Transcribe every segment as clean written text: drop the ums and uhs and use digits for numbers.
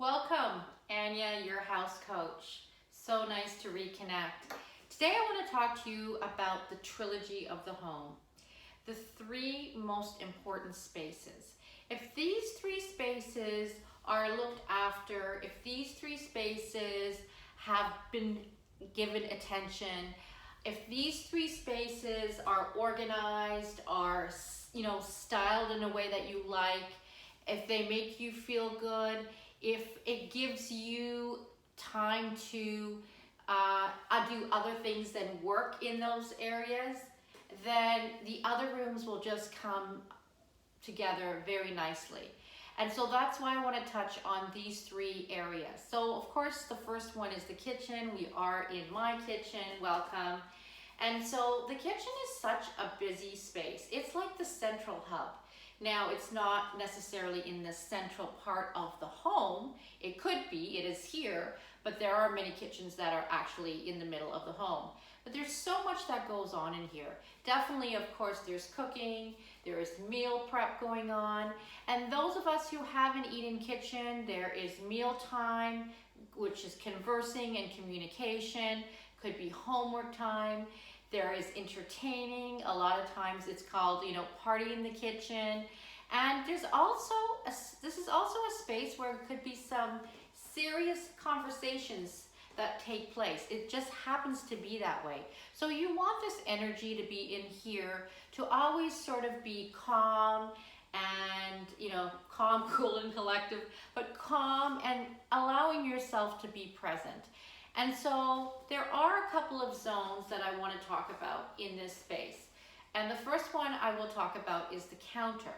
Welcome, Anya, your house coach. So nice to reconnect. Today I want to talk to you about the trilogy of the home, the three most important spaces. If these three spaces are looked after, if these three spaces have been given attention, if these three spaces are organized, are styled in a way that you like, if they make you feel good, if it gives you time to do other things than work in those areas, then the other rooms will just come together very nicely. And so that's why I want to touch on these three areas. So of course the first one is the kitchen. We are in my kitchen. Welcome. And so the kitchen is such a busy space. It's like the central hub. Now, it's not necessarily in the central part of the home. It could be, it is here, but there are many kitchens that are actually in the middle of the home. But there's so much that goes on in here. Definitely, of course, there's cooking, there is meal prep going on, and those of us who have an eat-in kitchen, there is meal time, which is conversing and communication, could be homework time. There is entertaining. A lot of times it's called, party in the kitchen. And this is also a space where it could be some serious conversations that take place. It just happens to be that way. So you want this energy to be in here to always sort of be calm and, calm, cool, and collective, but calm and allowing yourself to be present. And so there are a couple of zones that I want to talk about in this space. And the first one I will talk about is the counter.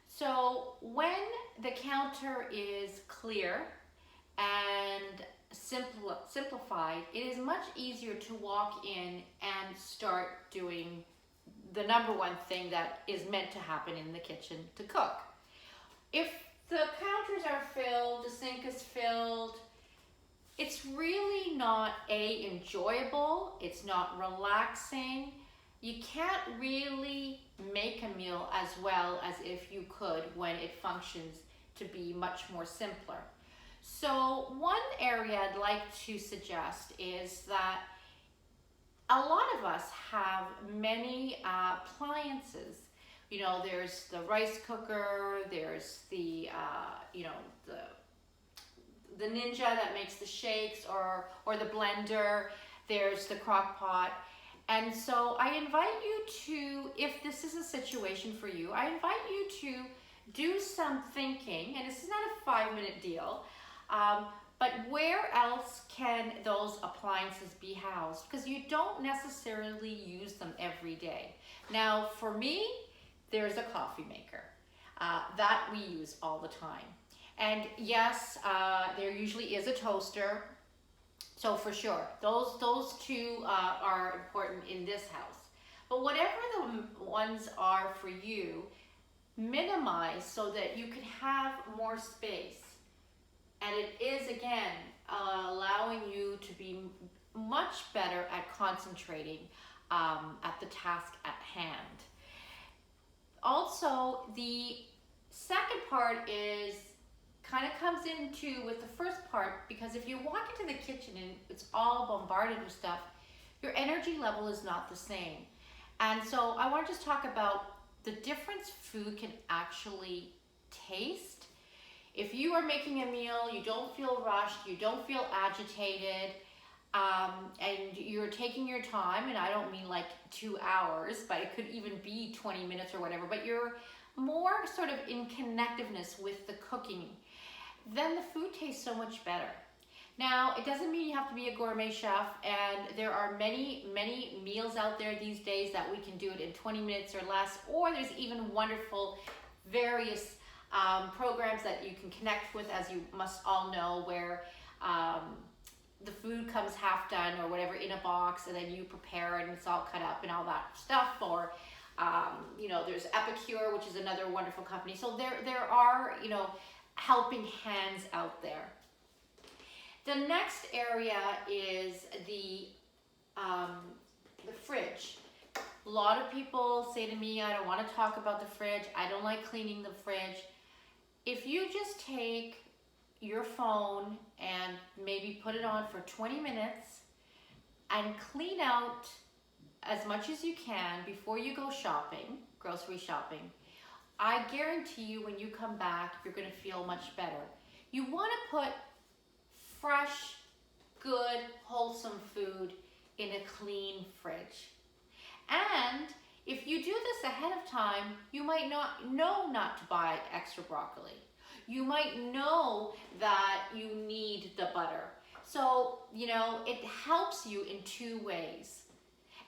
So when the counter is clear and simplified, it is much easier to walk in and start doing the number one thing that is meant to happen in the kitchen, to cook. If the counters are filled, the sink is filled, it's really not enjoyable, it's not relaxing. You can't really make a meal as well as if you could when it functions to be much more simpler. So one area I'd like to suggest is that a lot of us have many appliances. There's the rice cooker, there's the Ninja that makes the shakes, or the blender, there's the crock pot. And so I invite you to, if this is a situation for you, I invite you to do some thinking, and this is not a 5-minute deal, but where else can those appliances be housed? Because you don't necessarily use them every day. Now, for me, there's a coffee maker that we use all the time. And yes, there usually is a toaster. So for sure, those two are important in this house. But whatever the ones are for you, minimize so that you can have more space. And it is, again, allowing you to be much better at concentrating at the task at hand. Also, the second part is kind of comes into with the first part, because if you walk into the kitchen and it's all bombarded with stuff, your energy level is not the same. And so I want to just talk about the difference food can actually taste. If you are making a meal, you don't feel rushed, you don't feel agitated, and you're taking your time, and I don't mean like 2 hours, but it could even be 20 minutes or whatever, but you're more sort of in connectiveness with the cooking, then the food tastes so much better. Now, it doesn't mean you have to be a gourmet chef, and there are many, many meals out there these days that we can do it in 20 minutes or less, or there's even wonderful various programs that you can connect with, as you must all know, where the food comes half done or whatever in a box, and then you prepare it and it's all cut up and all that stuff. Or there's Epicure, which is another wonderful company. So there are, helping hands out there. The next area is the fridge. A lot of people say to me, I don't want to talk about the fridge. I don't like cleaning the fridge. If you just take your phone and maybe put it on for 20 minutes and clean out as much as you can before you go shopping, grocery shopping. I guarantee you when you come back, you're gonna feel much better. You wanna put fresh, good, wholesome food in a clean fridge. And if you do this ahead of time, you might not know not to buy extra broccoli. You might know that you need the butter. So, it helps you in two ways.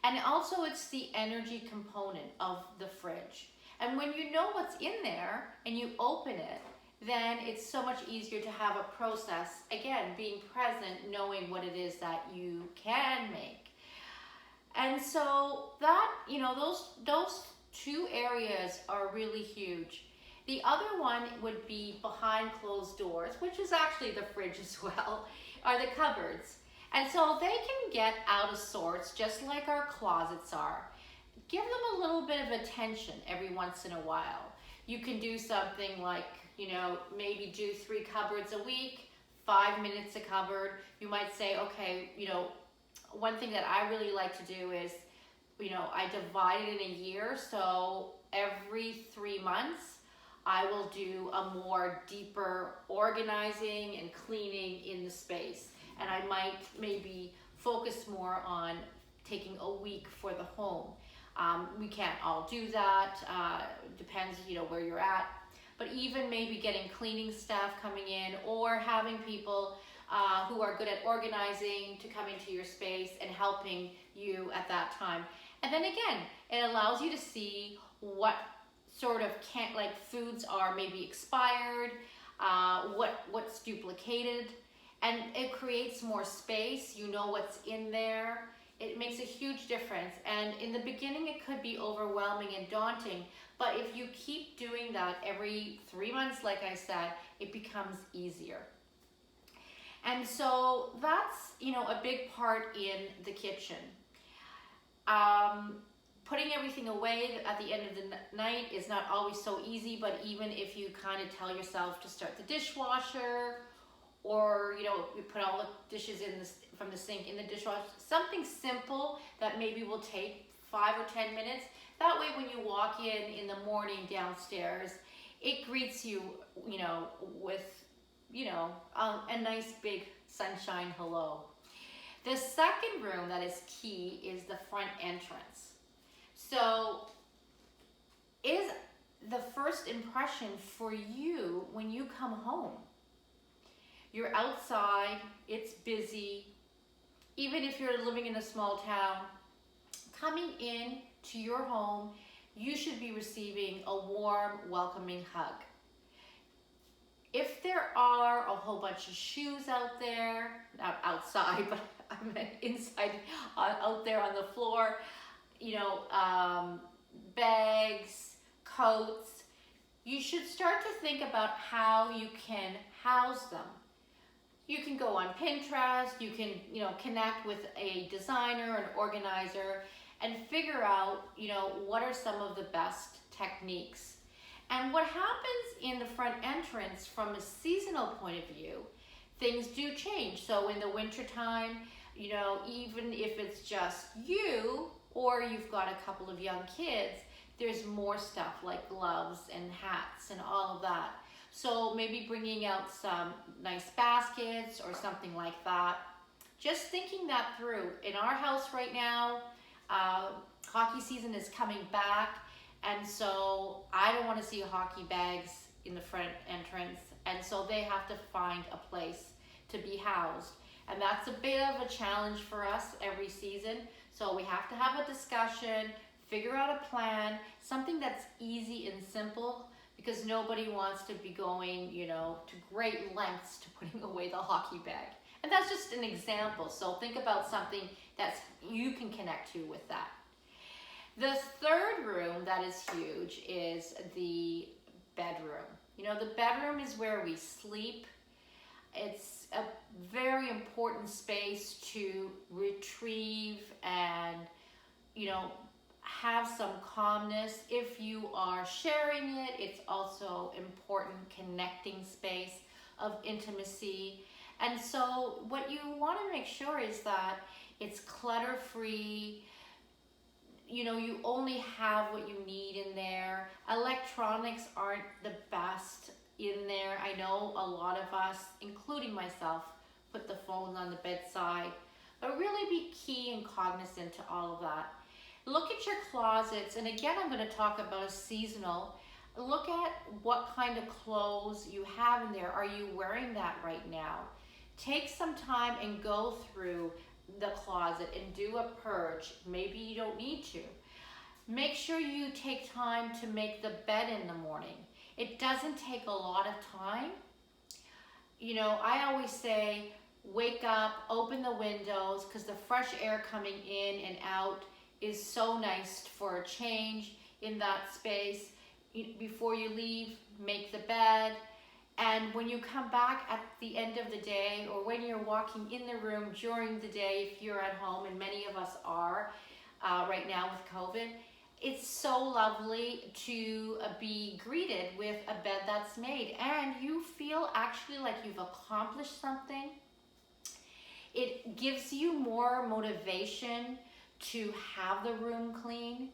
And also it's the energy component of the fridge. And when you know what's in there and you open it, then it's so much easier to have a process, again, being present, knowing what it is that you can make. And so that, those two areas are really huge. The other one would be behind closed doors, which is actually the fridge as well, are the cupboards. And so they can get out of sorts just like our closets are. Give them a little bit of attention every once in a while. You can do something like, maybe do 3 cupboards a week, 5 minutes a cupboard. You might say, okay, one thing that I really like to do is, I divide it in a year. So every 3 months, I will do a more deeper organizing and cleaning in the space. And I might maybe focus more on taking a week for the home. We can't all do that. Depends, where you're at. But even maybe getting cleaning staff coming in or having people who are good at organizing to come into your space and helping you at that time. And then again, it allows you to see what sort of foods are maybe expired, what's duplicated, and it creates more space. You know what's in there. It makes a huge difference. And in the beginning, it could be overwhelming and daunting, but if you keep doing that every 3 months, like I said, it becomes easier. And so that's, a big part in the kitchen. Putting everything away at the end of the night is not always so easy, but even if you kind of tell yourself to start the dishwasher, or you put all the dishes from the sink in the dishwasher, something simple that maybe will take 5 or 10 minutes. That way when you walk in the morning downstairs, it greets you, with, a nice big sunshine hello. The second room that is key is the front entrance. So is the first impression for you when you come home. You're outside, it's busy. Even if you're living in a small town, coming in to your home, you should be receiving a warm, welcoming hug. If there are a whole bunch of shoes out there, not outside, but I meant inside, out there on the floor, bags, coats, you should start to think about how you can house them. You can go on Pinterest, you can, connect with a designer, an organizer, and figure out, what are some of the best techniques. And what happens in the front entrance from a seasonal point of view, things do change. So in the wintertime, even if it's just you or you've got a couple of young kids, there's more stuff like gloves and hats and all of that. So maybe bringing out some nice baskets or something like that. Just thinking that through. In our house right now, hockey season is coming back, and so I don't want to see hockey bags in the front entrance, and so they have to find a place to be housed. And that's a bit of a challenge for us every season. So we have to have a discussion, figure out a plan, something that's easy and simple, because nobody wants to be going, to great lengths to putting away the hockey bag. And that's just an example. So think about something that you can connect to with that. The third room that is huge is the bedroom. The bedroom is where we sleep. It's a very important space to retrieve and, have some calmness. If you are sharing it, it's also important connecting space. of intimacy. And so what you want to make sure is that it's clutter free. You know, you only have what you need in there. Electronics aren't the best in there. I know a lot of us, including myself, put the phones on the bedside, but really be key and cognizant to all of that. Look at your closets, and again, I'm going to talk about a seasonal. Look at what kind of clothes you have in there. Are you wearing that right now? Take some time and go through the closet and do a purge. Maybe you don't need to. Make sure you take time to make the bed in the morning. It doesn't take a lot of time. You know, I always say, wake up, open the windows, because the fresh air coming in and out is so nice for a change in that space. Before you leave, make the bed. And when you come back at the end of the day, or when you're walking in the room during the day, if you're at home, and many of us are right now with COVID, it's so lovely to be greeted with a bed that's made, and you feel actually like you've accomplished something. It gives you more motivation to have the room clean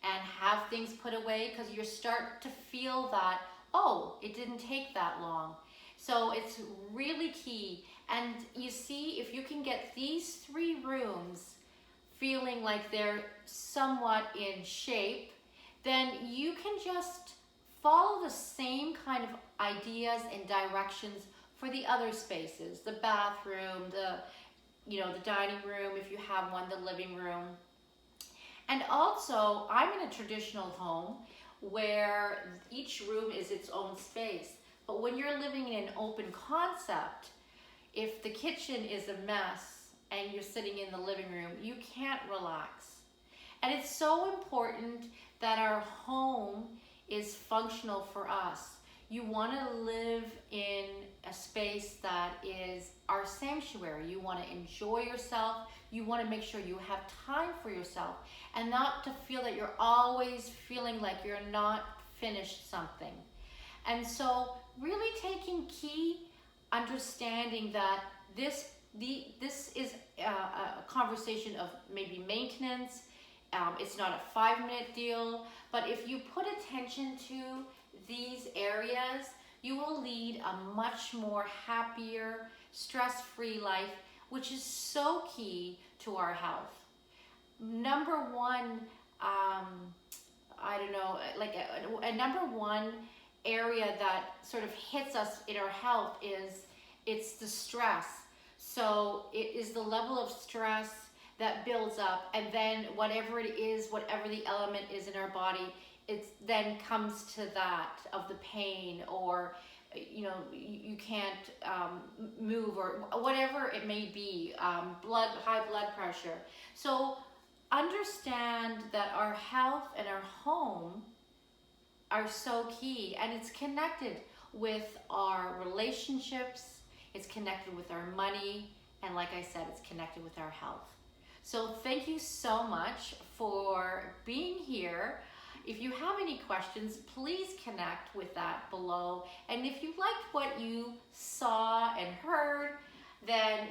and have things put away, because you start to feel that, oh, it didn't take that long. So it's really key. And you see, if you can get these 3 rooms feeling like they're somewhat in shape, then you can just follow the same kind of ideas and directions for the other spaces, the bathroom, the dining room, if you have one, the living room. And also, I'm in a traditional home where each room is its own space. But when you're living in an open concept, if the kitchen is a mess and you're sitting in the living room, you can't relax. And it's so important that our home is functional for us. You want to live in a space that is our sanctuary. You want to enjoy yourself. You want to make sure you have time for yourself, and not to feel that you're always feeling like you're not finished something. And so really taking key understanding that this is a conversation of maybe maintenance. It's not a 5-minute deal, but if you put attention to these areas, you will lead a much more happier, stress-free life, which is so key to our health. Number one, a number one area that sort of hits us in our health is it's the stress. So it is the level of stress that builds up, and then whatever it is, whatever the element is in our body, it then comes to that of the pain, or you can't move, or whatever it may be, high blood pressure. So understand that our health and our home are so key, and it's connected with our relationships, it's connected with our money, and like I said, it's connected with our health. So thank you so much for being here. If you have any questions, please connect with that below. And if you liked what you saw and heard, then,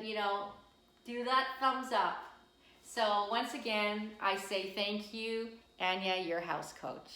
do that thumbs up. So once again, I say thank you, Anya, your house coach.